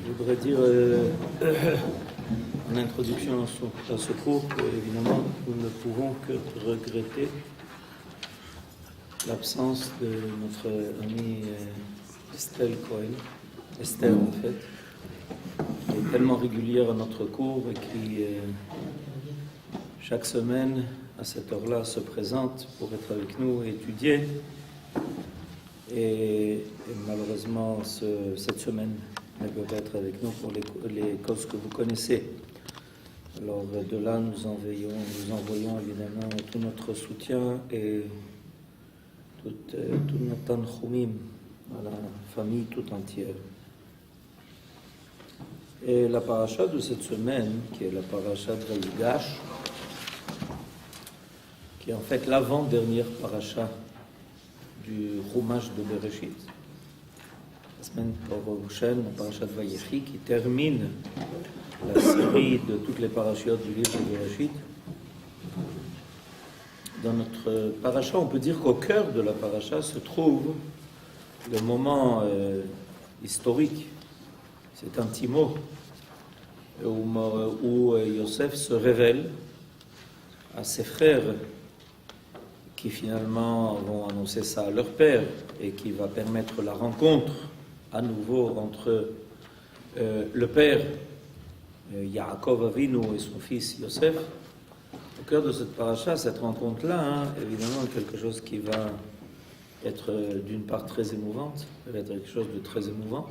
Je voudrais dire en introduction à ce cours qu'évidemment nous ne pouvons que regretter l'absence de notre amie Estelle Cohen, Esther en fait, qui est tellement régulière à notre cours et qui chaque semaine à cette heure-là se présente pour être avec nous et étudier. Et malheureusement cette semaine elle peut être avec nous pour les causes que vous connaissez. Alors de là nous envoyons évidemment tout notre soutien et tout notre tanchumim à la famille tout entière. Et la paracha de cette semaine, qui est la paracha de Vayigash, qui est en fait l'avant-dernière paracha du Chumash de Bereshit, la semaine prochaine, la paracha de Vayechi, qui termine la série de toutes les parachiotes du livre de Bereshit. Dans notre paracha, on peut dire qu'au cœur de la paracha se trouve le moment historique, c'est un petit mot, où Yosef se révèle à ses frères qui finalement vont annoncer ça à leur père et qui va permettre la rencontre à nouveau entre le père Yaakov Avinu et son fils Yosef. Au cœur de cette paracha, cette rencontre-là, évidemment quelque chose qui va être d'une part très émouvante, ça va être quelque chose de très émouvant,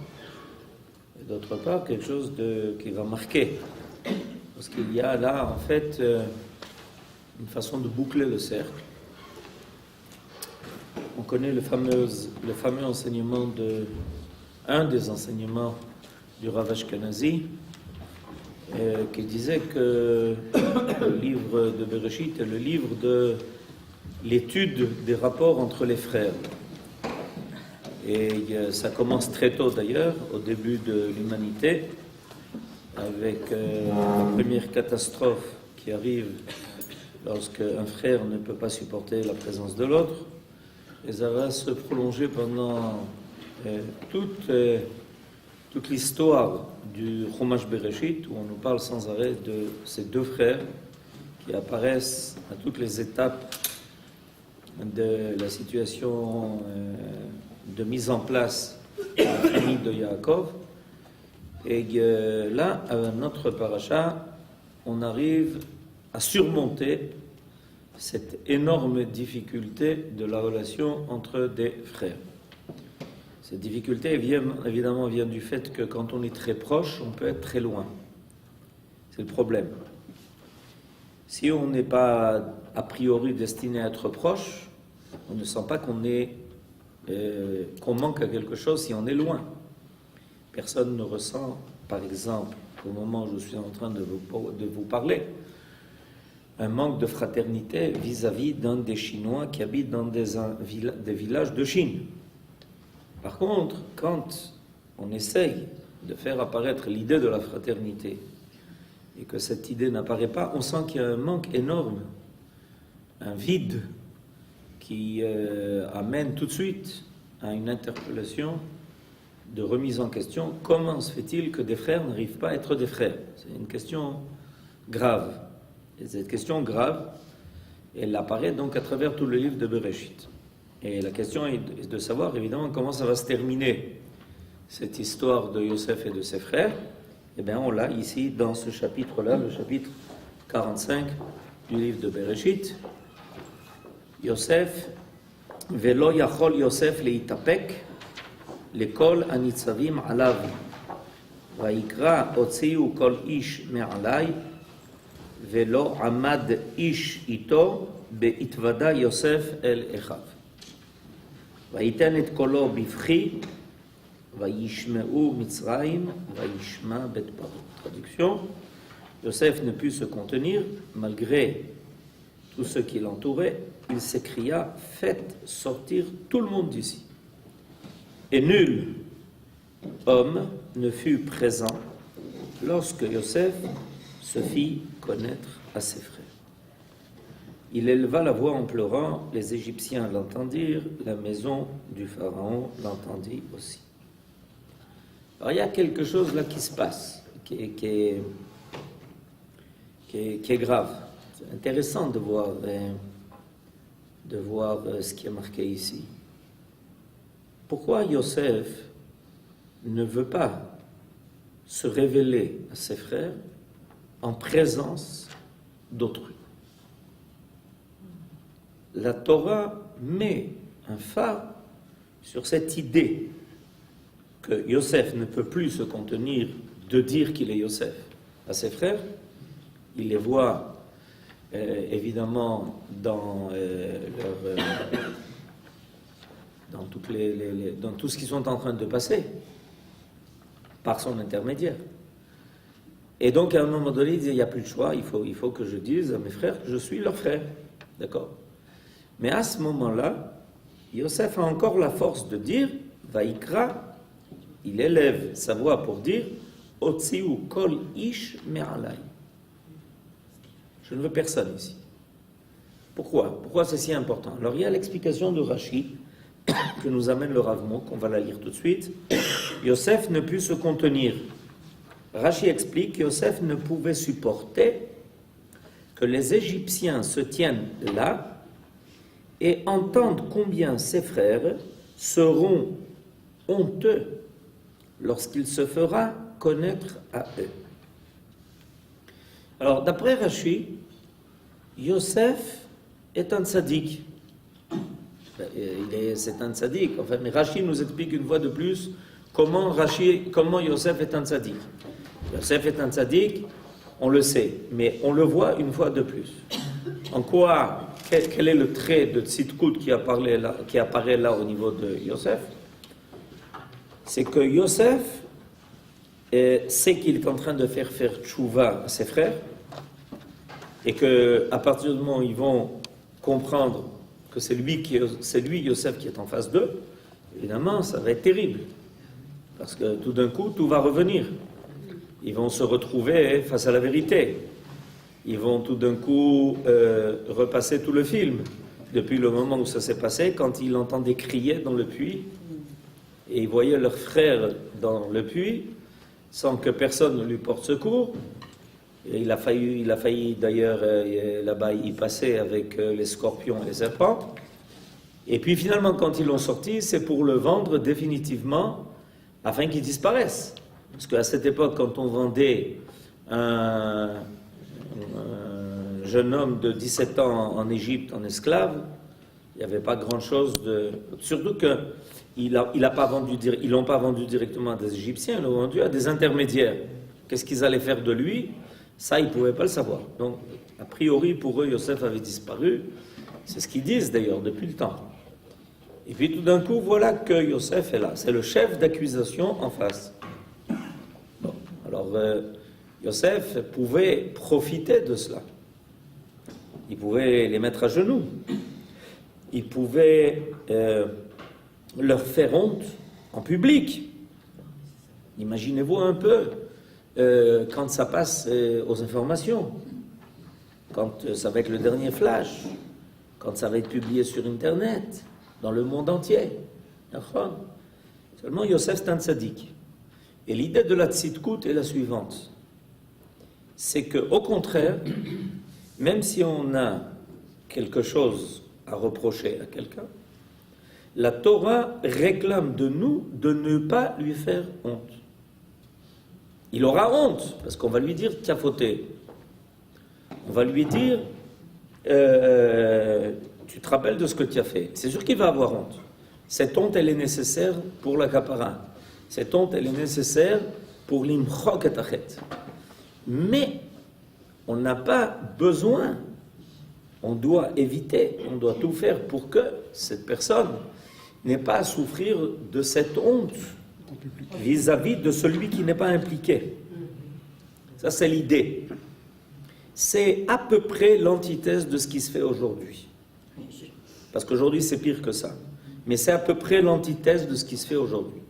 et d'autre part quelque chose qui va marquer, parce qu'il y a là en fait une façon de boucler le cercle. On connaît le fameux enseignement un des enseignements du Rav Ashkenazi, qui disait que le livre de Bereshit est le livre de l'étude des rapports entre les frères. Et ça commence très tôt d'ailleurs, au début de l'humanité, avec la première catastrophe qui arrive lorsque un frère ne peut pas supporter la présence de l'autre. Et ça va se prolonger pendant toute l'histoire du Chumash Bereshit, où on nous parle sans arrêt de ces deux frères qui apparaissent à toutes les étapes de la situation de mise en place de la famille de Yaakov. Et là, à notre paracha, on arrive à surmonter cette énorme difficulté de la relation entre des frères. Cette difficulté évidemment vient du fait que quand on est très proche, on peut être très loin. C'est le problème. Si on n'est pas a priori destiné à être proche, on ne sent pas qu'on manque à quelque chose si on est loin. Personne ne ressent, par exemple, au moment où je suis en train de vous parler, un manque de fraternité vis-à-vis d'un des Chinois qui habitent dans des villages de Chine. Par contre, quand on essaye de faire apparaître l'idée de la fraternité et que cette idée n'apparaît pas, on sent qu'il y a un manque énorme, un vide qui amène tout de suite à une interpellation de remise en question. Comment se fait-il que des frères n'arrivent pas à être des frères? C'est une question grave. Et cette question grave, elle apparaît donc à travers tout le livre de Bereshit. Et la question est de savoir évidemment comment ça va se terminer, cette histoire de Yosef et de ses frères. Eh bien on l'a ici dans ce chapitre-là, le chapitre 45 du livre de Bereshit. Yosef, Velo yachol Yosef leitapek, lekol anitzavim alav, vaikra otziu kol ish me'alai, Velo amad ish ito beitvada Yosef el echav. Vaiten et kolo bivchi, vayishmeu Mitzrayim, vayishma bet paro. Traduction, Yosef ne put se contenir, malgré tout ce qui l'entourait, il s'écria, faites sortir tout le monde d'ici. Et nul homme ne fut présent lorsque Yosef se fit connaître à ses frères. Il éleva la voix en pleurant, les Égyptiens l'entendirent, la maison du Pharaon l'entendit aussi. Alors il y a quelque chose là qui se passe, qui est grave. C'est intéressant de voir ce qui est marqué ici. Pourquoi Yosef ne veut pas se révéler à ses frères en présence d'autrui? La Torah met un phare sur cette idée que Yosef ne peut plus se contenir de dire qu'il est Yosef à ses frères. Il les voit évidemment dans dans tout ce qu'ils sont en train de passer par son intermédiaire. Et donc à un moment donné, il dit, il n'y a plus de choix, il faut que je dise à mes frères que je suis leur frère. D'accord? Mais à ce moment-là, Yosef a encore la force de dire, Vaïkra, il élève sa voix pour dire, Otziu kol ish me'alai. Je ne veux personne ici. Pourquoi? Pourquoi c'est si important? Alors il y a l'explication de Rashi, que nous amène le Rav Mok, on va la lire tout de suite. Yosef ne put se contenir. Rashi explique que Yosef ne pouvait supporter que les Égyptiens se tiennent là et entendent combien ses frères seront honteux lorsqu'il se fera connaître à eux. Alors, d'après Rashi, Yosef est un tzaddik. C'est un tzaddik, enfin, mais Rashi nous explique une fois de plus comment Yosef est un tzaddik. Yosef est un tzaddik, on le sait, mais on le voit une fois de plus. En quoi, quel est le trait de tzidkout qui apparaît là au niveau de Yosef? C'est que Yosef sait qu'il est en train de faire tchouva à ses frères et qu'à partir du moment où ils vont comprendre que c'est lui Yosef qui est en face d'eux, évidemment ça va être terrible parce que tout d'un coup tout va revenir. Ils vont se retrouver face à la vérité. Ils vont tout d'un coup repasser tout le film depuis le moment où ça s'est passé, quand ils l'entendaient crier dans le puits et ils voyaient leur frère dans le puits sans que personne ne lui porte secours. Et il a failli d'ailleurs là-bas y passer avec les scorpions et les serpents. Et puis finalement, quand ils l'ont sorti, c'est pour le vendre définitivement afin qu'il disparaisse. Parce qu'à cette époque, quand on vendait un jeune homme de 17 ans en Égypte en esclave, il n'y avait pas grand-chose de... Surtout qu'ils l'ont pas vendu directement à des Égyptiens, ils l'ont vendu à des intermédiaires. Qu'est-ce qu'ils allaient faire de lui? Ça, ils ne pouvaient pas le savoir. Donc, a priori, pour eux, Yosef avait disparu. C'est ce qu'ils disent d'ailleurs depuis le temps. Et puis tout d'un coup, voilà que Yosef est là. C'est le chef d'accusation en face. Bon, alors, Yosef pouvait profiter de cela. Il pouvait les mettre à genoux. Il pouvait leur faire honte en public. Imaginez-vous un peu quand ça passe aux informations, quand ça va être le dernier flash, quand ça va être publié sur Internet, dans le monde entier. Seulement Yosef c'est un tzaddik. Et l'idée de la tzidkout est la suivante. C'est qu'au contraire, même si on a quelque chose à reprocher à quelqu'un, la Torah réclame de nous de ne pas lui faire honte. Il aura honte, parce qu'on va lui dire « tu as fauté ». On va lui dire « tu te rappelles de ce que tu as fait ». C'est sûr qu'il va avoir honte. Cette honte, elle est nécessaire pour la kapara. Cette honte, elle est nécessaire pour l'imchok et achet. Mais on n'a pas besoin, on doit éviter, on doit tout faire pour que cette personne n'ait pas à souffrir de cette honte vis-à-vis de celui qui n'est pas impliqué. Ça, c'est l'idée. C'est à peu près l'antithèse de ce qui se fait aujourd'hui. Parce qu'aujourd'hui, c'est pire que ça. Mais c'est à peu près l'antithèse de ce qui se fait aujourd'hui.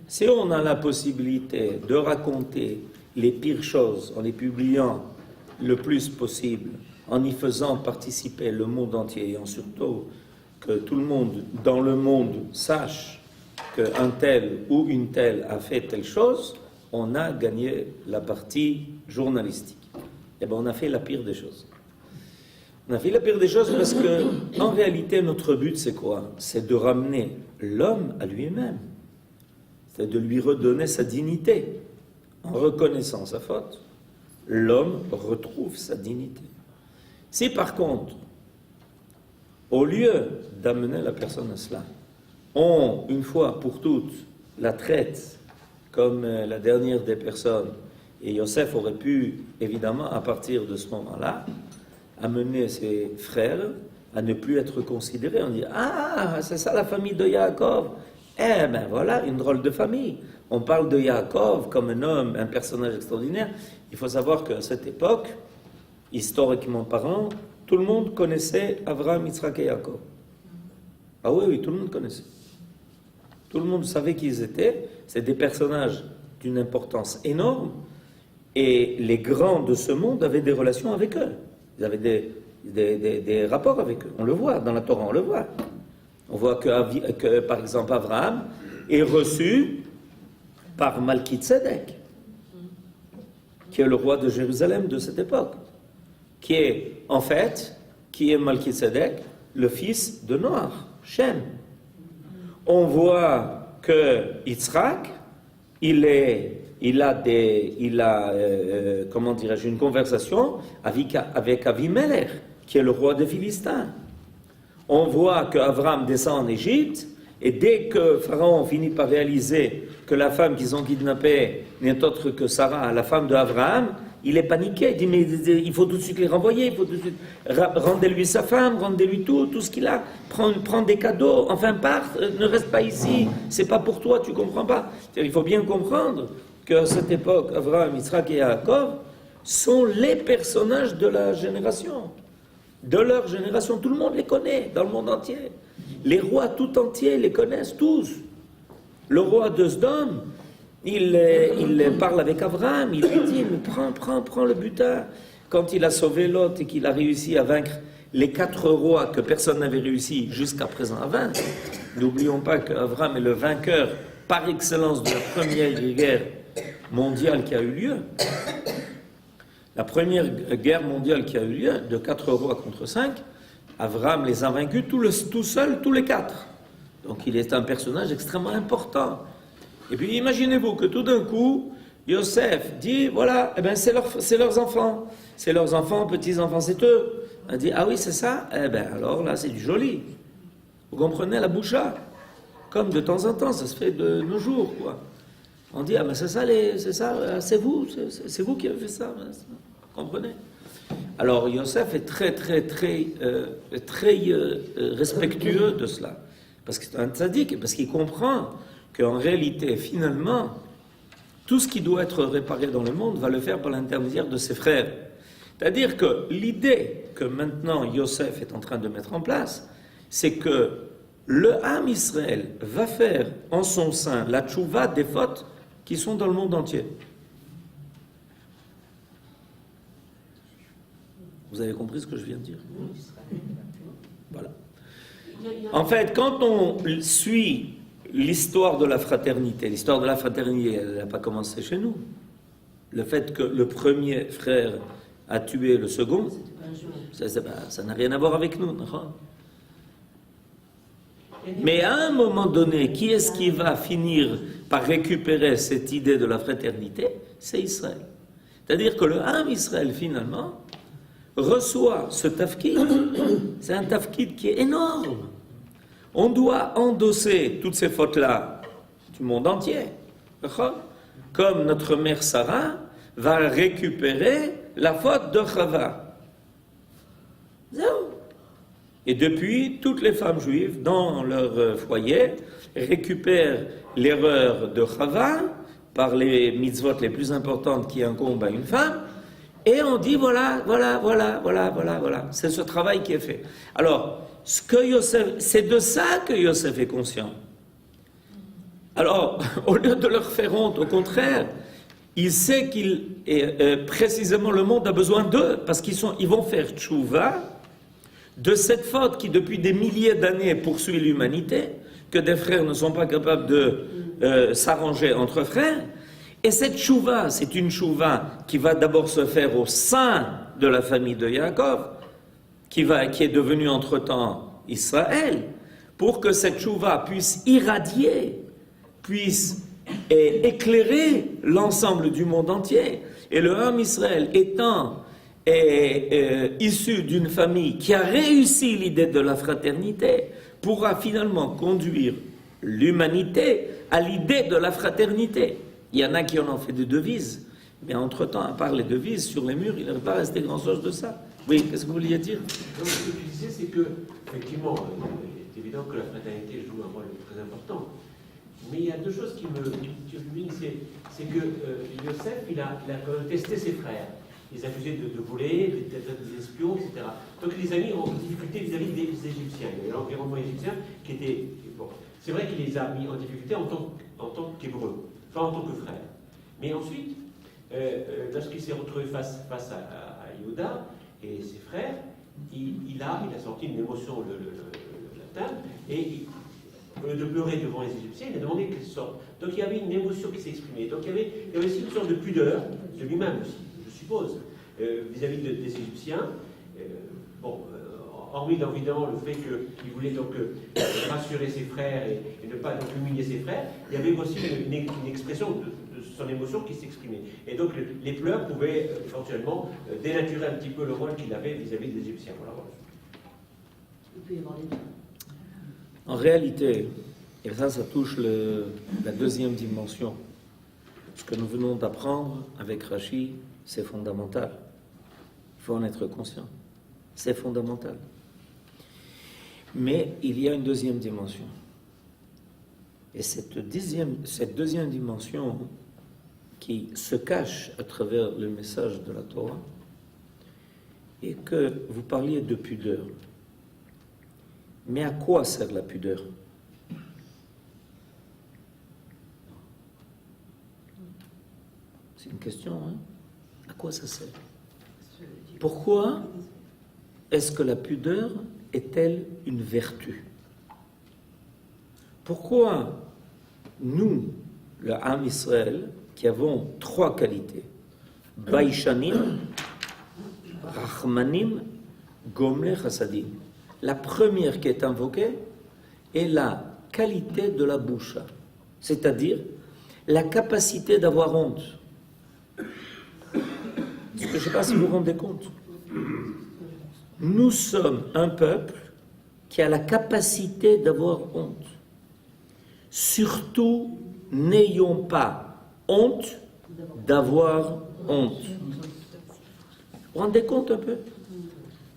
Si on a la possibilité de raconter les pires choses en les publiant le plus possible en y faisant participer le monde entier, et en surtout que tout le monde dans le monde sache qu'un tel ou une telle a fait telle chose, on a gagné la partie journalistique. Eh bien, on a fait la pire des choses. On a fait la pire des choses parce que, en réalité, notre but, c'est quoi? C'est de ramener l'homme à lui-même. C'est de lui redonner sa dignité. En reconnaissant sa faute, l'homme retrouve sa dignité. Si, par contre, au lieu d'amener la personne à cela, on, une fois pour toutes, la traite comme la dernière des personnes, et Yosef aurait pu, évidemment, à partir de ce moment-là, amener ses frères à ne plus être considérés. On dit « Ah, c'est ça la famille de Yaakov !» Eh bien voilà, une drôle de famille. On parle de Yaakov comme un homme, un personnage extraordinaire. Il faut savoir qu'à cette époque, historiquement parlant, tout le monde connaissait Avraham, Yitzhak et Yaakov. Ah oui, oui, tout le monde connaissait. Tout le monde savait qui ils étaient. C'est des personnages d'une importance énorme. Et les grands de ce monde avaient des relations avec eux. Ils avaient des rapports avec eux. On le voit, dans la Torah, on le voit. On voit que par exemple, Abraham est reçu par Malki-Tzedek, qui est le roi de Jérusalem de cette époque, qui est, en fait, Malki-Tzedek, le fils de Noach, Shem. On voit que Yitzhak, il a comment dirais-je, une conversation avec Avimelech, qui est le roi des Philistins. On voit qu'Avram descend en Égypte, et dès que Pharaon finit par réaliser que la femme qu'ils ont kidnappée n'est autre que Sarah, la femme d'Abraham, il est paniqué, il dit mais il faut tout de suite les renvoyer, il faut tout de suite rendez-lui sa femme, rendez-lui tout ce qu'il a, prends des cadeaux, enfin part, ne reste pas ici, c'est pas pour toi, tu comprends pas. Il faut bien comprendre qu'à cette époque, Abraham, Yitzhak et Yaakov sont les personnages de la génération, de leur génération. Tout le monde les connaît dans le monde entier. Les rois tout entiers les connaissent tous. Le roi de Sodome, il parle avec Abraham, il lui dit, mais prends le butin. Quand il a sauvé Lot et qu'il a réussi à vaincre les 4 rois que personne n'avait réussi jusqu'à présent à vaincre, n'oublions pas qu'Abraham est le vainqueur par excellence de la première guerre mondiale qui a eu lieu. La première guerre mondiale qui a eu lieu, de 4 rois contre 5, Abraham les a vaincus tout seul, tous les 4. Donc il est un personnage extrêmement important. Et puis imaginez-vous que tout d'un coup, Yosef dit, voilà, eh ben c'est leurs enfants. C'est leurs enfants, petits-enfants, c'est eux. On dit, ah oui, c'est ça? Eh bien alors là, c'est du joli. Vous comprenez la boucha? Comme de temps en temps, ça se fait de nos jours, quoi. On dit, ah ben c'est ça, c'est vous qui avez fait ça. Vous comprenez? Alors Yosef est très respectueux de cela. Parce que c'est un tzaddik, parce qu'il comprend qu'en réalité, finalement, tout ce qui doit être réparé dans le monde va le faire par l'intermédiaire de ses frères. C'est-à-dire que l'idée que maintenant Yosef est en train de mettre en place, c'est que le Ham Israël va faire en son sein la tchouva des fautes qui sont dans le monde entier. Vous avez compris ce que je viens de dire? Voilà. En fait, quand on suit l'histoire de la fraternité, elle n'a pas commencé chez nous. Le fait que le premier frère a tué le second, ça n'a rien à voir avec nous. Mais à un moment donné, qui est-ce qui va finir par récupérer cette idée de la fraternité? C'est Israël. C'est-à-dire que le Ham Israël, finalement, reçoit ce tafkid. C'est un tafkid qui est énorme. On doit endosser toutes ces fautes-là du monde entier. Comme notre mère Sarah va récupérer la faute de Chava. Et depuis, toutes les femmes juives, dans leur foyer, récupèrent l'erreur de Chava par les mitzvot les plus importantes qui incombent à une femme, et on dit voilà. C'est ce travail qui est fait. Alors, c'est de ça que Yosef est conscient. Alors, au lieu de leur faire honte, au contraire, il sait qu'il précisément le monde a besoin d'eux, parce ils vont faire tchouva de cette faute qui depuis des milliers d'années poursuit l'humanité, que des frères ne sont pas capables de s'arranger entre frères. Et cette tchouva, c'est une tchouva qui va d'abord se faire au sein de la famille de Yaakov, qui est devenue entre-temps Israël, pour que cette tchouva puisse irradier, puisse éclairer l'ensemble du monde entier. Et le Ham Israël étant issu d'une famille qui a réussi l'idée de la fraternité, pourra finalement conduire l'humanité à l'idée de la fraternité. Il y en a qui en ont fait des devises, mais entre-temps, à part les devises sur les murs, il n'aurait pas resté grand-chose de ça. Oui, qu'est-ce que vous vouliez dire? Donc, ce que tu disais, c'est que, effectivement, il est évident que la fraternité joue un rôle très important. Mais il y a deux choses qui me culminent, c'est que Yosef, il a quand même testé ses frères. Il les accusait de voler, d'être des espions, etc. Donc les amis ont difficulté vis-à-vis des Égyptiens. Il y avait l'environnement égyptien qui était... Bon, c'est vrai qu'il les a mis en difficulté en tant qu'Hébreux, pas en tant que frères. Mais ensuite, lorsqu'il s'est retrouvé face à Yehuda et ses frères, il a senti une émotion le latin, et au lieu de pleurer devant les Égyptiens, il a demandé qu'ils sortent. Donc il y avait une émotion qui s'exprimait. Donc il y avait aussi une sorte de pudeur de lui-même aussi, je suppose, vis-à-vis des Égyptiens. Hormis évidemment le fait qu'il voulait donc rassurer ses frères et ne pas donc humilier ses frères, il y avait aussi une expression de son émotion qui s'exprimait. Et donc les pleurs pouvaient éventuellement dénaturer un petit peu le rôle qu'il avait vis-à-vis des Égyptiens. Voilà. Il peut y avoir les deux. En réalité, et ça touche la deuxième dimension, ce que nous venons d'apprendre avec Rashi, c'est fondamental. Il faut en être conscient. C'est fondamental. Mais il y a une deuxième dimension. Et cette deuxième dimension qui se cache à travers le message de la Torah, et que vous parliez de pudeur. Mais à quoi sert la pudeur? C'est une question, hein? À quoi ça sert? Pourquoi est-ce que la pudeur est-elle une vertu? Pourquoi nous, le Ham Israël, qui avons trois qualités, Baïchanim, Rachmanim, Gomle Chassadim. La première qui est invoquée est la qualité de la boucha, c'est-à-dire la capacité d'avoir honte. Parce que je ne sais pas si vous vous rendez compte. Nous sommes un peuple qui a la capacité d'avoir honte. Surtout, n'ayons pas honte d'avoir honte. Vous vous rendez compte un peu?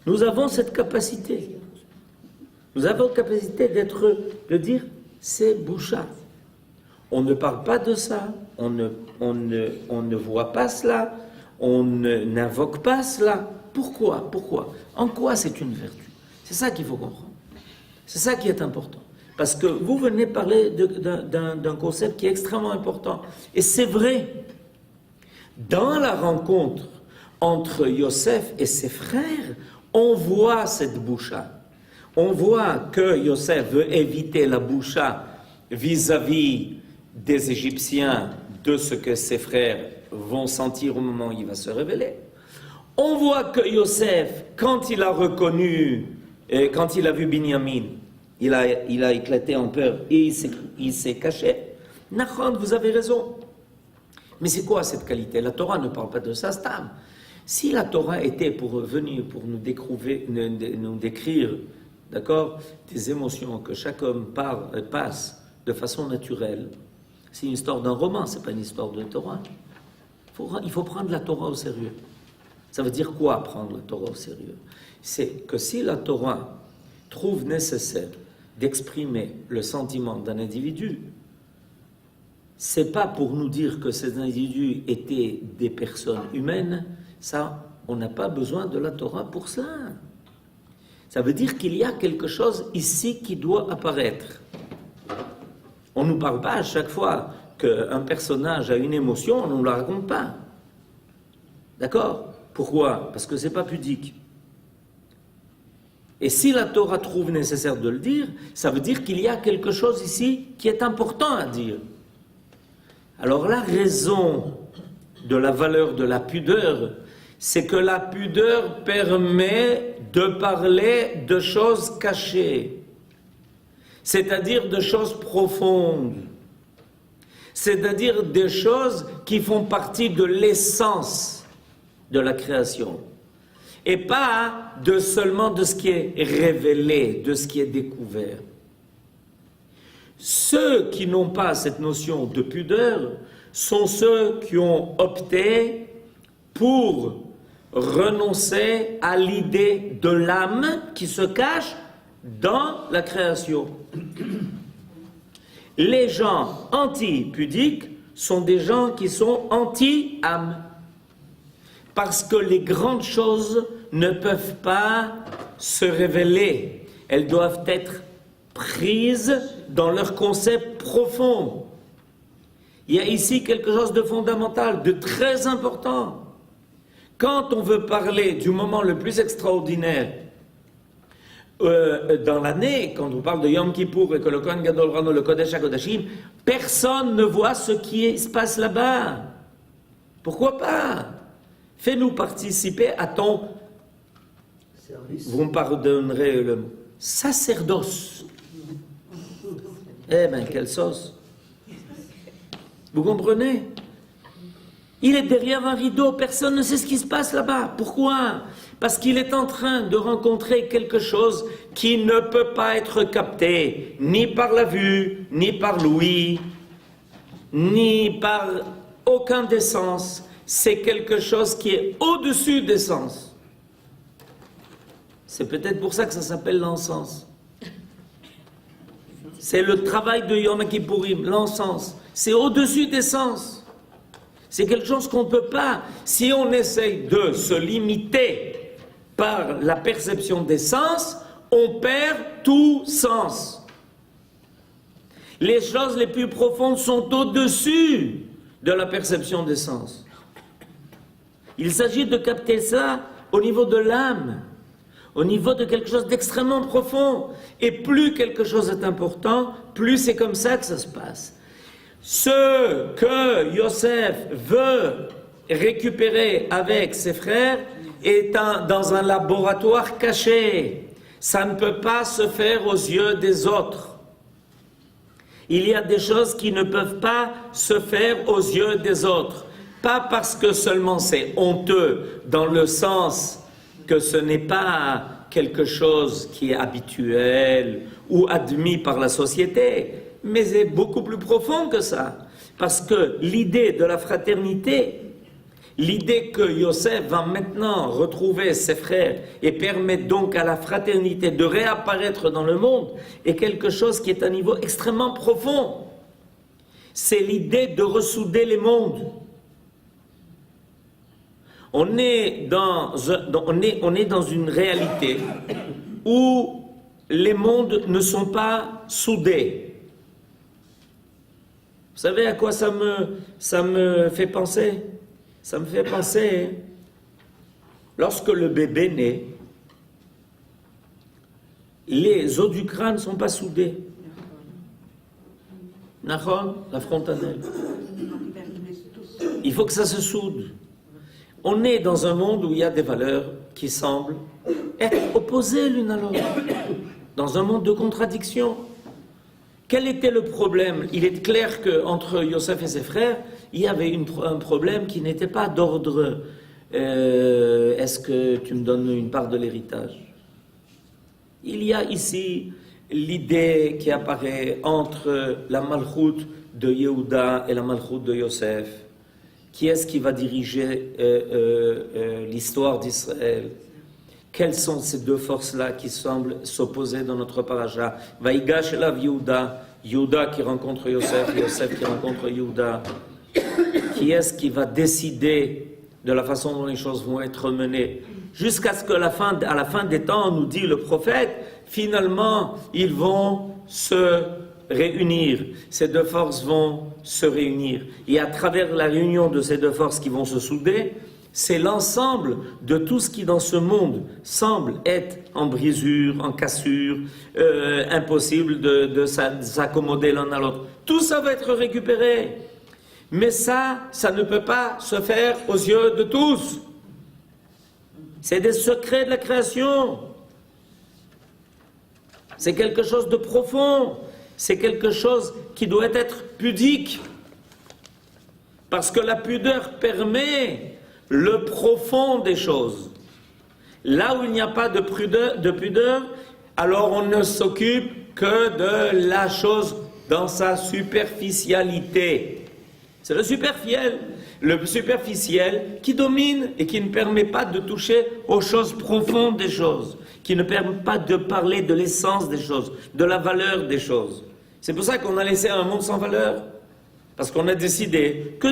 Nous avons cette capacité. Nous avons la capacité de dire c'est boucha. On ne parle pas de ça, on ne voit pas cela, on n'invoque pas cela. Pourquoi? En quoi c'est une vertu? C'est ça qu'il faut comprendre. C'est ça qui est important. Parce que vous venez parler d'un concept qui est extrêmement important. Et c'est vrai. Dans la rencontre entre Yosef et ses frères, on voit cette boucha. On voit que Yosef veut éviter la boucha vis-à-vis des Égyptiens de ce que ses frères vont sentir au moment où il va se révéler. On voit que Yosef, quand il a reconnu, quand il a vu Binyamin, il a éclaté en peur et il s'est caché. Nachon, vous avez raison. Mais c'est quoi cette qualité? La Torah ne parle pas de ça, stam. Si la Torah était pour venir, pour nous décrire, d'accord, des émotions que chaque homme passe de façon naturelle, c'est une histoire d'un roman, c'est pas une histoire de Torah. Il faut prendre la Torah au sérieux. Ça veut dire quoi, prendre la Torah au sérieux? C'est que si la Torah trouve nécessaire d'exprimer le sentiment d'un individu, c'est pas pour nous dire que ces individus étaient des personnes humaines. Ça, on n'a pas besoin de la Torah pour cela. Ça veut dire qu'il y a quelque chose ici qui doit apparaître. On ne nous parle pas à chaque fois qu'un personnage a une émotion, on ne nous la raconte pas. D'accord? Pourquoi? Parce que ce n'est pas pudique. Et si la Torah trouve nécessaire de le dire, ça veut dire qu'il y a quelque chose ici qui est important à dire. Alors la raison de la valeur de la pudeur, c'est que la pudeur permet de parler de choses cachées, c'est-à-dire de choses profondes, c'est-à-dire des choses qui font partie de l'essence de la création, et pas seulement de ce qui est révélé, de ce qui est découvert. Ceux qui n'ont pas cette notion de pudeur sont ceux qui ont opté pour renoncer à l'idée de l'âme qui se cache dans la création. Les gens anti-pudiques sont des gens qui sont anti-âme. Parce que les grandes choses ne peuvent pas se révéler. Elles doivent être prises dans leur concept profond. Il y a ici quelque chose de fondamental, de très important. Quand on veut parler du moment le plus extraordinaire dans l'année, quand on parle de Yom Kippour et que le Kohen Gadol rend le Kodesh HaKodashim, personne ne voit ce qui se passe là-bas. Pourquoi pas? Fais-nous participer à ton service. Vous me pardonnerez le mot. Sacerdoce. Eh bien, quelle sauce. Vous comprenez? Il est derrière un rideau, personne ne sait ce qui se passe là-bas. Pourquoi? Parce qu'il est en train de rencontrer quelque chose qui ne peut pas être capté, ni par la vue, ni par l'ouïe, ni par aucun des sens. C'est quelque chose qui est au-dessus des sens. C'est peut-être pour ça que ça s'appelle l'encens. C'est le travail de Yom Kippourim, l'encens. C'est au-dessus des sens. C'est quelque chose qu'on ne peut pas. Si on essaye de se limiter par la perception des sens, on perd tout sens. Les choses les plus profondes sont au-dessus de la perception des sens. Il s'agit de capter ça au niveau de l'âme, au niveau de quelque chose d'extrêmement profond. Et plus quelque chose est important, plus c'est comme ça que ça se passe. Ce que Yosef veut récupérer avec ses frères est dans un laboratoire caché. Ça ne peut pas se faire aux yeux des autres. Il y a des choses qui ne peuvent pas se faire aux yeux des autres. Pas parce que seulement c'est honteux, dans le sens que ce n'est pas quelque chose qui est habituel ou admis par la société, mais c'est beaucoup plus profond que ça. Parce que l'idée de la fraternité, l'idée que Yosef va maintenant retrouver ses frères et permettre donc à la fraternité de réapparaître dans le monde, est quelque chose qui est à un niveau extrêmement profond. C'est l'idée de ressouder les mondes. On est dans une réalité où les mondes ne sont pas soudés. Vous savez à quoi ça me fait penser? Ça me fait penser, lorsque le bébé naît, les os du crâne ne sont pas soudés. Nahon, la frontanelle. Il faut que ça se soude. On est dans un monde où il y a des valeurs qui semblent être opposées l'une à l'autre. Dans un monde de contradictions. Quel était le problème? Il est clair qu'entre Yosef et ses frères, il y avait un problème qui n'était pas d'ordre est-ce que tu me donnes une part de l'héritage? Il y a ici l'idée qui apparaît entre la malchoute de Yehuda et la malchoute de Yosef. Qui est-ce qui va diriger l'histoire d'Israël? Quelles sont ces deux forces-là qui semblent s'opposer dans notre paracha? Vaïgash elav Yehuda, Yehuda qui rencontre Yosef, Yosef qui rencontre Yehuda. Qui est-ce qui va décider de la façon dont les choses vont être menées? Jusqu'à ce qu'à la fin des temps, nous dit le prophète, finalement, ils vont se réunir, ces deux forces vont se réunir. Et à travers la réunion de ces deux forces qui vont se souder, c'est l'ensemble de tout ce qui dans ce monde semble être en brisure, en cassure, impossible de s'accommoder l'un à l'autre. Tout ça va être récupéré. Mais ça ne peut pas se faire aux yeux de tous. C'est des secrets de la création. C'est quelque chose de profond. C'est quelque chose qui doit être pudique. Parce que la pudeur permet le profond des choses. Là où il n'y a pas de pudeur, alors on ne s'occupe que de la chose dans sa superficialité. C'est le superficiel qui domine et qui ne permet pas de toucher aux choses profondes des choses, qui ne permet pas de parler de l'essence des choses, de la valeur des choses. C'est pour ça qu'on a laissé un monde sans valeur. Parce qu'on a décidé que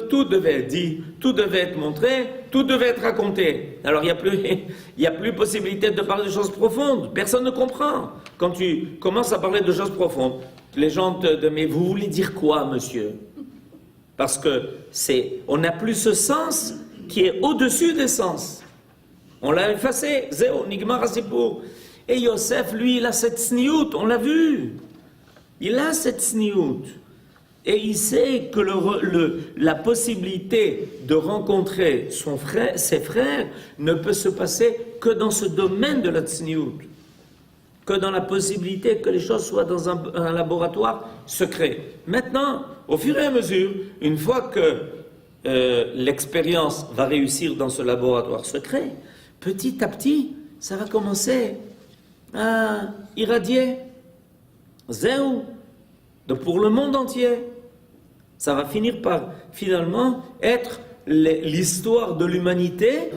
tout devait être dit, tout devait être montré, tout devait être raconté. Alors il n'y a plus possibilité de parler de choses profondes. Personne ne comprend. Quand tu commences à parler de choses profondes, les gens te disent « Mais vous voulez dire quoi, monsieur ?» Parce que on n'a plus ce sens qui est au-dessus des sens. On l'a effacé. Zéo, nigmar hasipour. Et Yosef, lui, il a cette sniout, on l'a vu. Il a cette sniout. Et il sait que la possibilité de rencontrer ses frères ne peut se passer que dans ce domaine de la tsniout, que dans la possibilité que les choses soient dans un laboratoire secret. Maintenant, au fur et à mesure, une fois que l'expérience va réussir dans ce laboratoire secret, petit à petit, ça va commencer à irradier. Zéou. Pour le monde entier. Ça va finir par, finalement, être l'histoire de l'humanité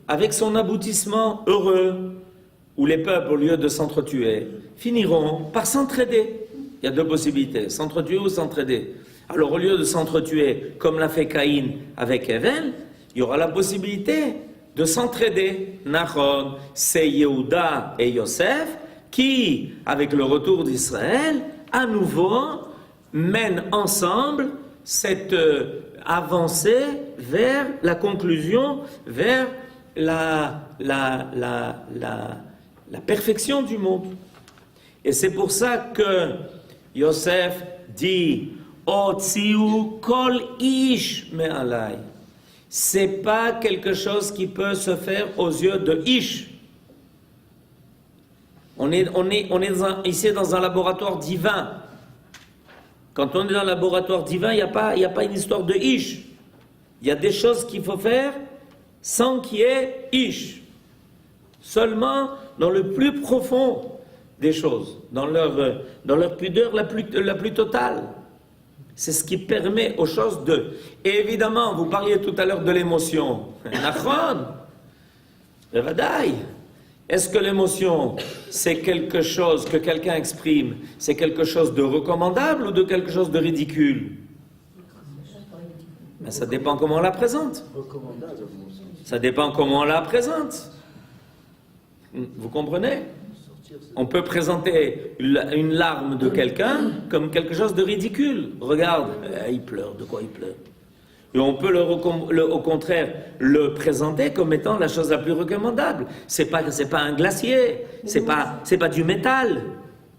avec son aboutissement heureux, où les peuples, au lieu de s'entretuer, finiront par s'entraider. Il y a deux possibilités, s'entretuer ou s'entraider. Alors, au lieu de s'entretuer, comme l'a fait Caïn avec Hevel, il y aura la possibilité de s'entraider. Nachon, c'est Yehuda et Yosef, qui, avec le retour d'Israël, à nouveau, mènent ensemble cette avancée vers la conclusion, vers la perfection du monde. Et c'est pour ça que Yosef dit Otziu kol ish me'alai. C'est pas quelque chose qui peut se faire aux yeux de Ish. On est ici dans un laboratoire divin. Quand on est dans un laboratoire divin, il n'y a pas une histoire de Ish. Il y a des choses qu'il faut faire sans qu'il y ait Ish. Seulement dans le plus profond des choses, dans leur pudeur la plus totale. C'est ce qui permet aux choses de... Et évidemment, vous parliez tout à l'heure de l'émotion. Nachon, Revadaï. Est-ce que l'émotion, c'est quelque chose que quelqu'un exprime, c'est quelque chose de recommandable ou de quelque chose de ridicule? Ben, ça dépend comment on la présente. Ça dépend comment on la présente. Vous comprenez? On peut présenter une larme de quelqu'un comme quelque chose de ridicule. Regarde, il pleure, de quoi il pleure? Et on peut au contraire le présenter comme étant la chose la plus recommandable. C'est pas un glacier, c'est pas du métal.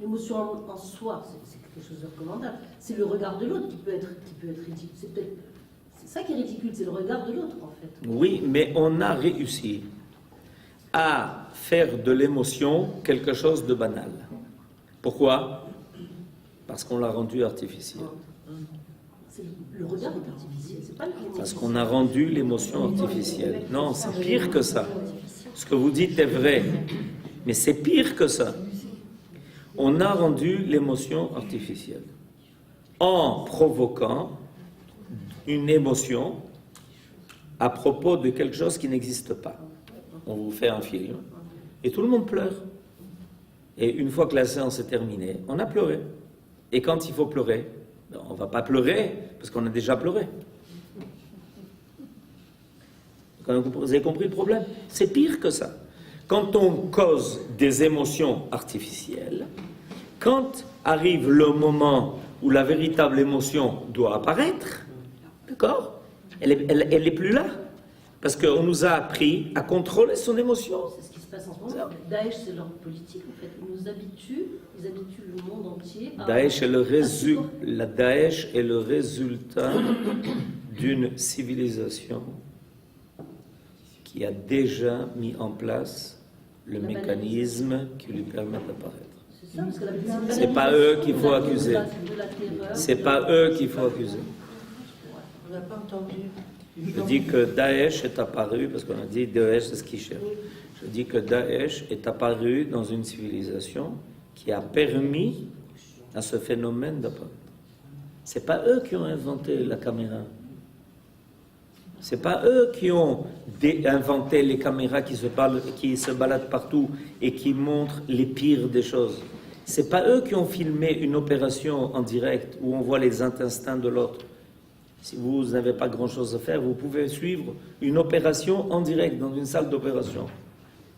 L'émotion en soi, c'est quelque chose de recommandable. C'est le regard de l'autre qui peut être ridicule. C'est ça qui est ridicule, c'est le regard de l'autre en fait. Oui, mais on a réussi à faire de l'émotion quelque chose de banal. Pourquoi? Parce qu'on l'a rendu artificiel. Le regard est artificiel, c'est pas l'émotion. Parce qu'on a rendu l'émotion artificielle. Non, c'est pire que ça. Ce que vous dites est vrai, mais c'est pire que ça. On a rendu l'émotion artificielle en provoquant une émotion à propos de quelque chose qui n'existe pas. On vous fait un film et tout le monde pleure. Et une fois que la séance est terminée, on a pleuré. Et quand il faut pleurer, on ne va pas pleurer parce qu'on a déjà pleuré. Vous avez compris le problème? C'est pire que ça. Quand on cause des émotions artificielles, quand arrive le moment où la véritable émotion doit apparaître, d'accord, elle est plus là. Parce qu'on nous a appris à contrôler son émotion. C'est ce qui se passe en ce moment. Daesh, c'est leur politique, en fait. Ils habituent le monde entier à... Daesh est le résultat d'une civilisation qui a déjà mis en place le mécanisme qui lui permet d'apparaître. C'est ça, parce que C'est pas eux qu'il faut accuser. C'est pas eux qu'il faut accuser. On n'a pas entendu. Je dis que Daesh est apparu, parce qu'on a dit Daesh c'est ce qu'il cherche. Je dis que Daesh est apparu dans une civilisation qui a permis à ce phénomène d'apparaître. C'est pas eux qui ont inventé la caméra. C'est pas eux qui ont inventé les caméras qui se baladent partout et qui montrent les pires des choses. C'est pas eux qui ont filmé une opération en direct où on voit les intestins de l'autre. Si vous n'avez pas grand-chose à faire, vous pouvez suivre une opération en direct dans une salle d'opération.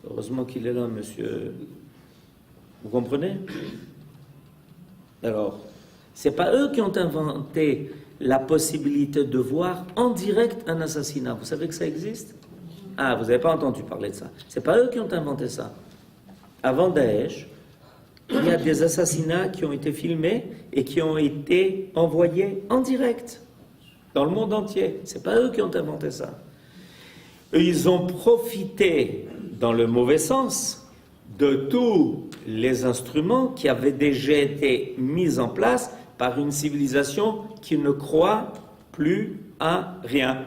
Heureusement qu'il est là, monsieur. Vous comprenez? Alors, c'est pas eux qui ont inventé la possibilité de voir en direct un assassinat. Vous savez que ça existe? Ah, vous n'avez pas entendu parler de ça. C'est pas eux qui ont inventé ça. Avant Daesh, il y a des assassinats qui ont été filmés et qui ont été envoyés en direct dans le monde entier. C'est pas eux qui ont inventé ça. Ils ont profité, dans le mauvais sens, de tous les instruments qui avaient déjà été mis en place par une civilisation qui ne croit plus à rien.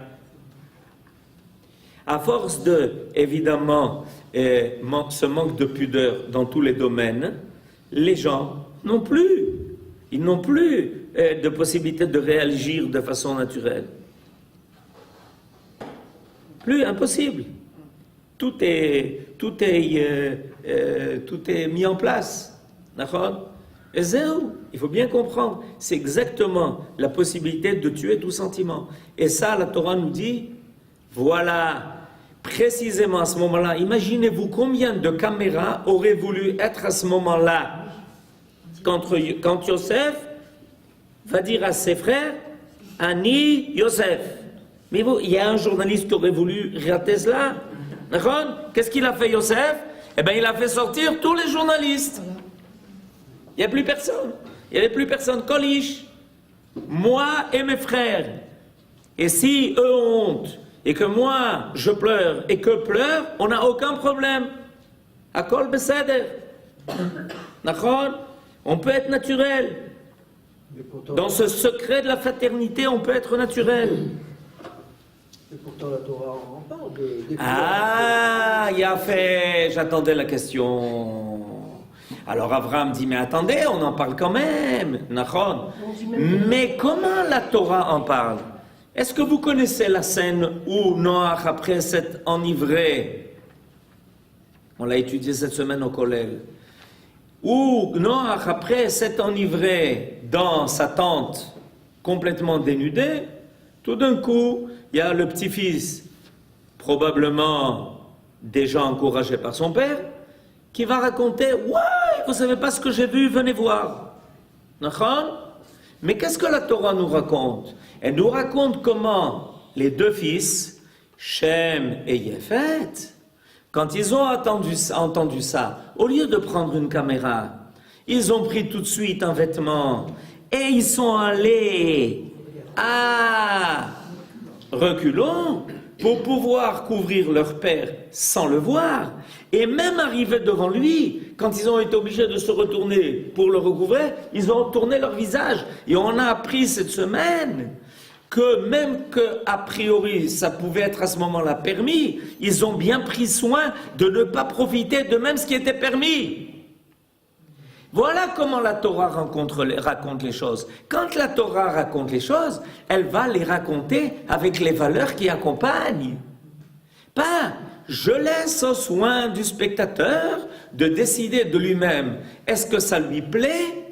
À force de, évidemment, ce manque de pudeur dans tous les domaines, les gens n'ont plus. Ils n'ont plus de possibilité de réagir de façon naturelle. Plus impossible. Tout est mis en place. D'accord? Et zéro. Il faut bien comprendre, c'est exactement la possibilité de tuer tout sentiment. Et ça, la Torah nous dit, voilà, précisément à ce moment-là, imaginez-vous combien de caméras auraient voulu être à ce moment-là quand Yosef va dire à ses frères, Ani Yosef. Mais vous, il y a un journaliste qui aurait voulu rater cela. D'accord? Qu'est-ce qu'il a fait Yosef? Eh bien, il a fait sortir tous les journalistes. Il n'y a plus personne. Il n'y avait plus personne. Kolish, moi et mes frères. Et si eux ont honte, et que moi je pleure, et que pleure, on n'a aucun problème. Akol beseder. D'accord? On peut être naturel. Dans ce secret de la fraternité, on peut être naturel. Et pourtant, la Torah en parle. Ah, il a fait. J'attendais la question. Alors Abraham dit, mais attendez, on en parle quand même. Nachon. Mais comment la Torah en parle? Est-ce que vous connaissez la scène où Noach, après s'être enivré, on l'a étudié cette semaine au collège, où Noach, après s'être enivré dans sa tente, complètement dénudé, tout d'un coup, il y a le petit-fils, probablement déjà encouragé par son père, qui va raconter, ouais, vous savez pas ce que j'ai vu, venez voir. Mais qu'est-ce que la Torah nous raconte? Elle nous raconte comment les deux fils, Shem et Yépheth, quand ils ont entendu ça, au lieu de prendre une caméra, ils ont pris tout de suite un vêtement et ils sont allés à reculons pour pouvoir couvrir leur père sans le voir. Et même arrivés devant lui, quand ils ont été obligés de se retourner pour le recouvrir, ils ont tourné leur visage. Et on a appris cette semaine que même qu'a priori ça pouvait être à ce moment-là permis, ils ont bien pris soin de ne pas profiter de même ce qui était permis. Voilà comment la Torah raconte les choses. Quand la Torah raconte les choses, elle va les raconter avec les valeurs qui accompagnent. Pas, je laisse au soin du spectateur de décider de lui-même, est-ce que ça lui plaît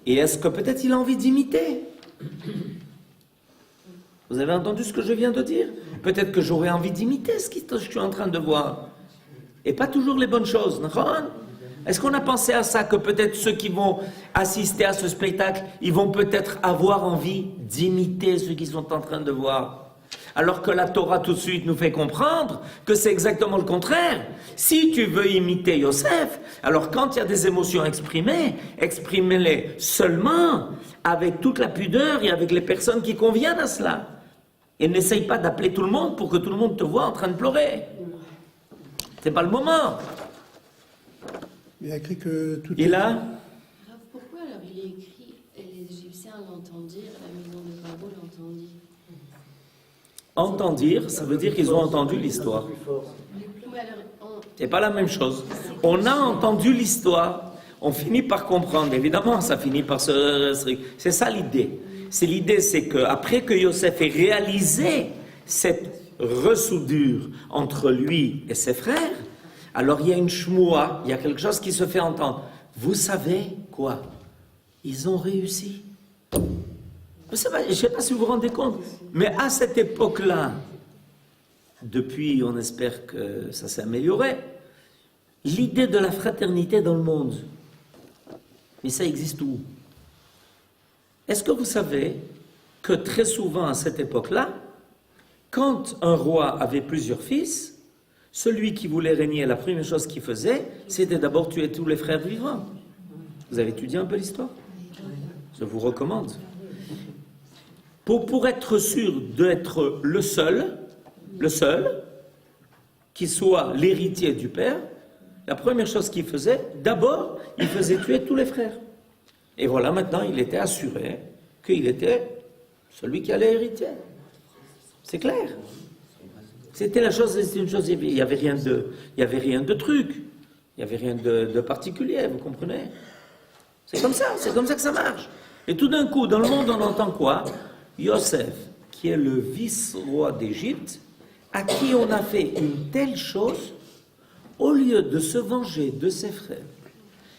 et est-ce que peut-être il a envie d'imiter. Vous avez entendu ce que je viens de dire? Peut-être que j'aurais envie d'imiter ce que je suis en train de voir. Et pas toujours les bonnes choses, Est-ce qu'on a pensé à ça, que peut-être ceux qui vont assister à ce spectacle, ils vont peut-être avoir envie d'imiter ceux qui sont en train de voir? Alors que la Torah tout de suite nous fait comprendre que c'est exactement le contraire. Si tu veux imiter Yosef, alors quand il y a des émotions exprimées, exprimez-les seulement avec toute la pudeur et avec les personnes qui conviennent à cela. Et n'essaye pas d'appeler tout le monde pour que tout le monde te voit en train de pleurer. C'est pas le moment. Il a écrit que tout Et là, Rav, pourquoi alors il est écrit et les Égyptiens l'entendent dire, la maison de Pharaon l'entend dire? entendre dire, ça veut dire qu'ils ont entendu l'histoire. Ouais, alors, C'est pas la même chose. On a entendu l'histoire, on finit par comprendre. Évidemment, ça finit par se... C'est ça l'idée. L'idée, c'est qu'après que Yosef ait réalisé cette ressoudure entre lui et ses frères, alors il y a une shmoua, il y a quelque chose qui se fait entendre. Vous savez quoi? Ils ont réussi. Je ne sais pas si vous vous rendez compte, mais à cette époque-là, depuis, on espère que ça s'est amélioré, l'idée de la fraternité dans le monde, mais ça existe où? Est-ce que vous savez que très souvent à cette époque-là, quand un roi avait plusieurs fils, celui qui voulait régner, la première chose qu'il faisait, c'était d'abord tuer tous les frères vivants. Vous avez étudié un peu l'histoire? Je vous recommande. Pour être sûr d'être le seul qui soit l'héritier du père, la première chose qu'il faisait, d'abord, il faisait tuer tous les frères. Et voilà, maintenant, il était assuré qu'il était celui qui allait hériter. C'est clair. C'était la chose, c'était une chose, il n'y avait rien de truc, il n'y avait rien de particulier, vous comprenez? C'est comme ça que ça marche. Et tout d'un coup, dans le monde, on entend quoi? Yosef, qui est le vice-roi d'Égypte, à qui on a fait une telle chose, au lieu de se venger de ses frères,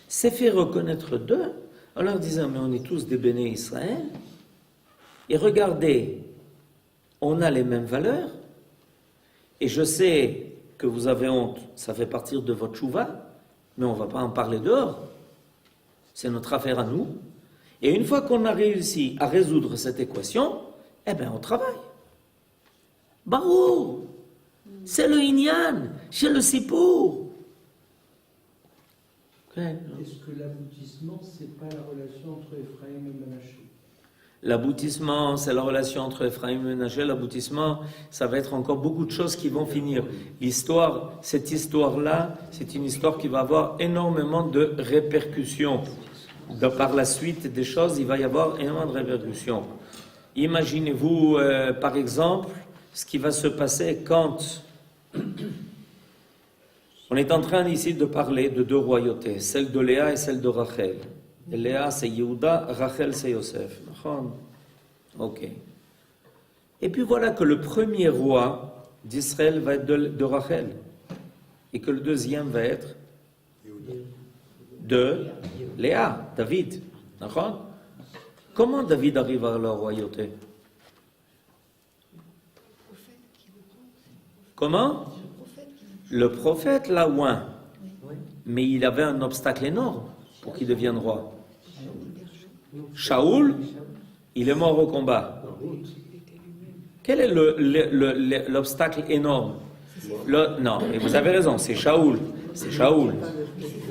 s'est fait reconnaître d'eux, en leur disant, mais on est tous des béné Israël, et regardez, on a les mêmes valeurs, et je sais que vous avez honte, ça fait partir de votre chouva, mais on ne va pas en parler dehors. C'est notre affaire à nous. Et une fois qu'on a réussi à résoudre cette équation, eh bien, on travaille. Barou, c'est le Inyan, c'est le Sipour. Est-ce que l'aboutissement, c'est pas la relation entre Ephraim et Manaché? L'aboutissement, c'est la relation entre Ephraim et Ménaché. L'aboutissement, ça va être encore beaucoup de choses qui vont finir. Cette histoire-là, c'est une histoire qui va avoir énormément de répercussions. Par la suite des choses, il va y avoir énormément de répercussions. Imaginez-vous, par exemple, ce qui va se passer quand on est en train ici de parler de deux royautés, celle de Léa et celle de Rachel. Et Léa, c'est Yehuda, Rachel, c'est Yosef. Ok. Et puis voilà que le premier roi d'Israël va être de Rachel, et que le deuxième va être de Léa, David. Comment David arrive à la royauté? Comment? Le prophète l'a oint. Mais il avait un obstacle énorme pour qu'il devienne roi. Shaoul, il est mort au combat. Quel est l'obstacle énorme? Non, et vous avez raison, c'est Shaoul. C'est Shaoul.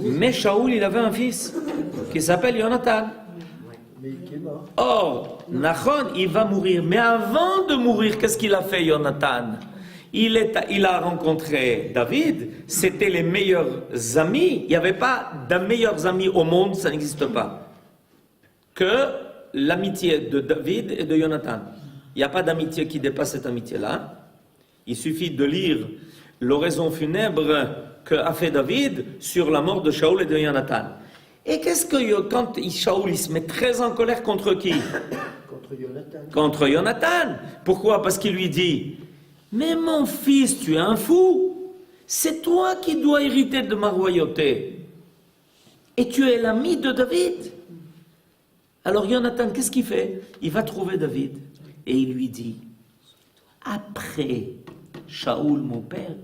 Mais Shaoul, il avait un fils qui s'appelle Jonathan. Or, Nachon, il va mourir. Mais avant de mourir, qu'est-ce qu'il a fait, Jonathan? Il a rencontré David, c'était les meilleurs amis. Il n'y avait pas de meilleurs amis au monde, ça n'existe pas, que l'amitié de David et de Jonathan. Il n'y a pas d'amitié qui dépasse cette amitié-là. Il suffit de lire l'oraison funèbre qu'a fait David sur la mort de Shaoul et de Jonathan. Et qu'est-ce que quand Shaoul il se met très en colère contre qui? Contre Jonathan. Contre Jonathan. Pourquoi? Parce qu'il lui dit: mais mon fils, tu es un fou. C'est toi qui dois hériter de ma royauté. Et tu es l'ami de David. Alors Jonathan, qu'est-ce qu'il fait? Il va trouver David et il lui dit: après Shaoul, mon père,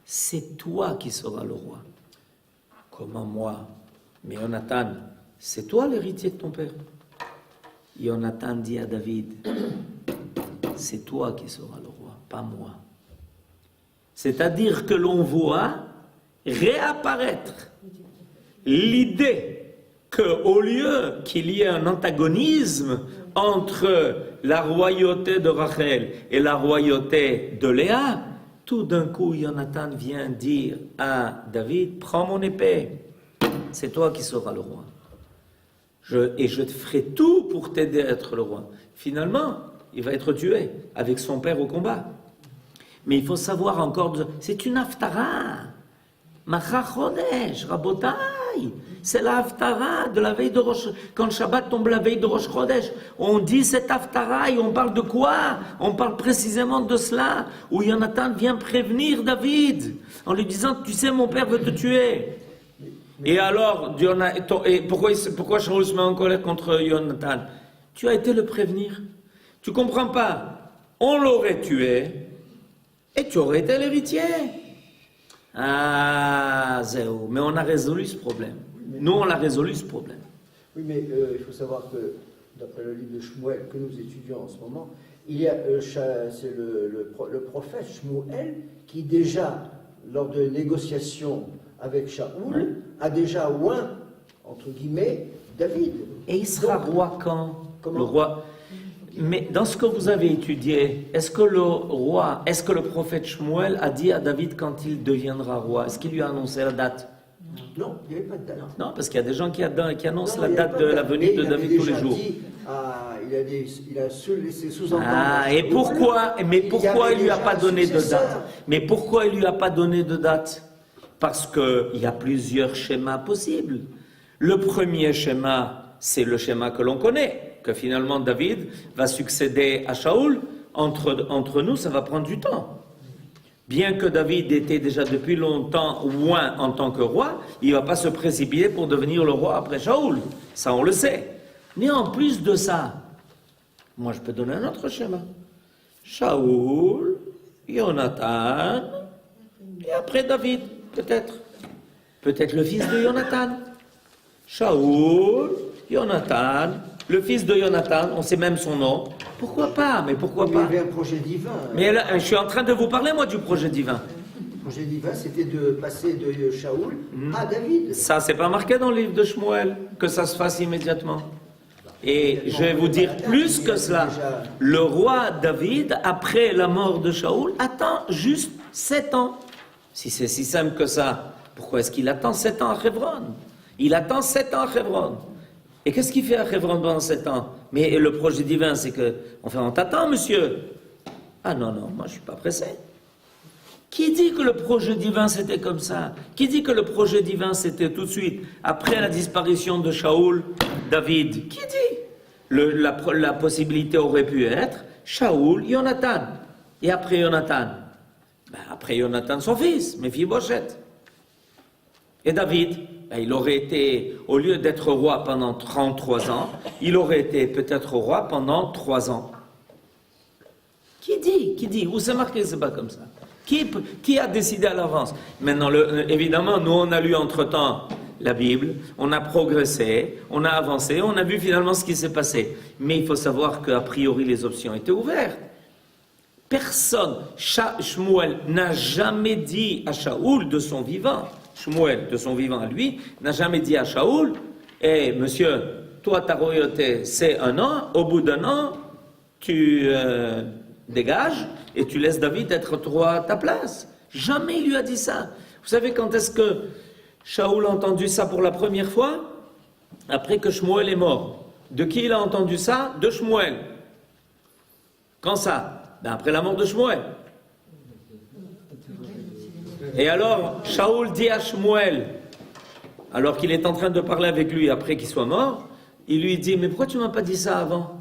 c'est toi qui seras le roi. Comment moi? Mais Jonathan, c'est toi l'héritier de ton père. Jonathan dit à David, c'est toi qui seras le roi, pas moi. C'est-à-dire que l'on voit réapparaître l'idée qu'au lieu qu'il y ait un antagonisme entre la royauté de Rachel et la royauté de Léa, tout d'un coup, Jonathan vient dire à David, prends mon épée, c'est toi qui seras le roi. Et je te ferai tout pour t'aider à être le roi. Finalement, il va être tué avec son père au combat. Mais il faut savoir encore, c'est une haftara. Macha Chodesh, Rabotai. C'est la haftara de la veille de Rosh. Quand Shabbat tombe la veille de Rosh Chodesh, on dit cette haftara et on parle de quoi? On parle précisément de cela, où Jonathan vient prévenir David en lui disant, tu sais, mon père veut te tuer. Et alors, pourquoi Shaul se met en colère contre Jonathan? Tu as été le prévenir. Tu comprends pas? On l'aurait tué et tu aurais été l'héritier. Ah, zéro. Mais on a résolu ce problème. Nous, on a résolu ce problème. Oui, mais il faut savoir que, d'après le livre de Shmuel que nous étudions en ce moment, il y a c'est le prophète Shmuel qui déjà, lors de négociations avec Shaoul, a déjà oint, entre guillemets, David. Et il sera roi quand? Comment? Le roi. Mais dans ce que vous avez étudié, est-ce que le prophète Shmuel a dit à David quand il deviendra roi? Est-ce qu'il lui a annoncé la date? Non, il n'y avait pas de date. Non, parce qu'il y a des gens qui annoncent Non, la il y avait date pas de date. la venue de Et David tous les jours. Il a laissé sous-entendre. Ah, et pourquoi il lui a pas donné de date? Mais pourquoi il lui a pas donné de date? Parce qu'il y a plusieurs schémas possibles. Le premier schéma, c'est le schéma que l'on connaît, que finalement David va succéder à Shaoul. Entre nous, ça va prendre du temps. Bien que David était déjà depuis longtemps oint en tant que roi, il ne va pas se précipiter pour devenir le roi après Shaoul. Ça, on le sait. Mais en plus de ça, moi je peux donner un autre schéma. Shaoul, Jonathan, et après David, peut-être. Peut-être le fils de Jonathan. Shaoul, Jonathan, le fils de Jonathan, on sait même son nom. Pourquoi pas? Mais pourquoi Mais pas? il y avait un projet divin. Mais là, je suis en train de vous parler, moi, du projet divin. Le projet divin, c'était de passer de Shaoul à David. Ça, c'est pas marqué dans le livre de Shmuel, que ça se fasse immédiatement. Et je vais vous dire plus que cela. Le roi David, après la mort de Shaoul, attend juste 7 ans. Si c'est si simple que ça, pourquoi est-ce qu'il attend 7 ans à Hebron? Il attend 7 ans à Hebron. Et qu'est-ce qu'il fait à Hebron pendant 7 ans? Mais le projet divin, c'est que, on t'attend, monsieur. Ah non, moi je suis pas pressé. Qui dit que le projet divin c'était comme ça? Qui dit que le projet divin c'était tout de suite, après la disparition de Shaoul, David? Qui dit? La possibilité aurait pu être Shaoul, Jonathan. Et après Jonathan? Après Jonathan, son fils, Méphibosheth. Et David? Il aurait été, au lieu d'être roi pendant 33 ans, il aurait été peut-être roi pendant 3 ans. Qui dit? Où c'est marqué, c'est pas comme ça. Qui a décidé à l'avance? Maintenant, évidemment, nous on a lu entre-temps la Bible, on a progressé, on a avancé, on a vu finalement ce qui s'est passé. Mais il faut savoir qu'a priori les options étaient ouvertes. Personne, Shmuel n'a jamais dit à Shaoul de son vivant, Shmuel, de son vivant à lui, n'a jamais dit à Shaoul, monsieur, toi ta royauté c'est 1 an, au bout d'1 an, tu dégages et tu laisses David être roi à ta place. Jamais il lui a dit ça. Vous savez quand est-ce que Shaoul a entendu ça pour la première fois? Après que Shmuel est mort. De qui il a entendu ça? De Shmuel. Quand ça? Après la mort de Shmuel. Et alors, Shaoul dit à Shmuel, alors qu'il est en train de parler avec lui après qu'il soit mort, il lui dit, mais pourquoi tu ne m'as pas dit ça avant?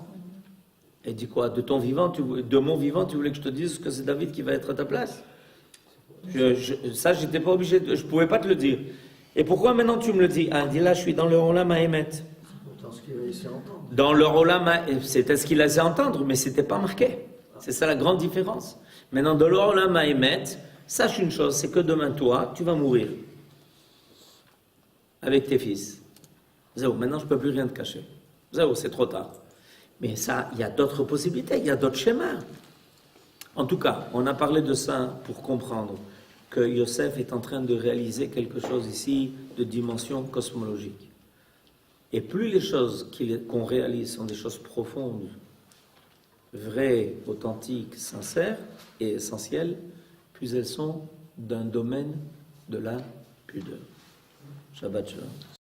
Il dit quoi? De mon vivant, tu voulais que je te dise que c'est David qui va être à ta place? Ça, j'étais pas obligé, je ne pouvais pas te le dire. Et pourquoi maintenant tu me le dis? Il dit là, je suis dans le Olam Haemet. Dans ce qu'il a laissé entendre. Dans le Olam, c'était ce qu'il a laissé entendre, mais ce n'était pas marqué. C'est ça la grande différence. Maintenant, dans le Olam Haemet, sache une chose, c'est que demain, toi, tu vas mourir avec tes fils. Zéro, maintenant je ne peux plus rien te cacher. Zéro, c'est trop tard. Mais ça, il y a d'autres possibilités, il y a d'autres schémas. En tout cas, on a parlé de ça pour comprendre que Yosef est en train de réaliser quelque chose ici de dimension cosmologique. Et plus les choses qu'on réalise sont des choses profondes, vraies, authentiques, sincères et essentielles, plus elles sont d'un domaine de la pudeur. Shabbat shalom.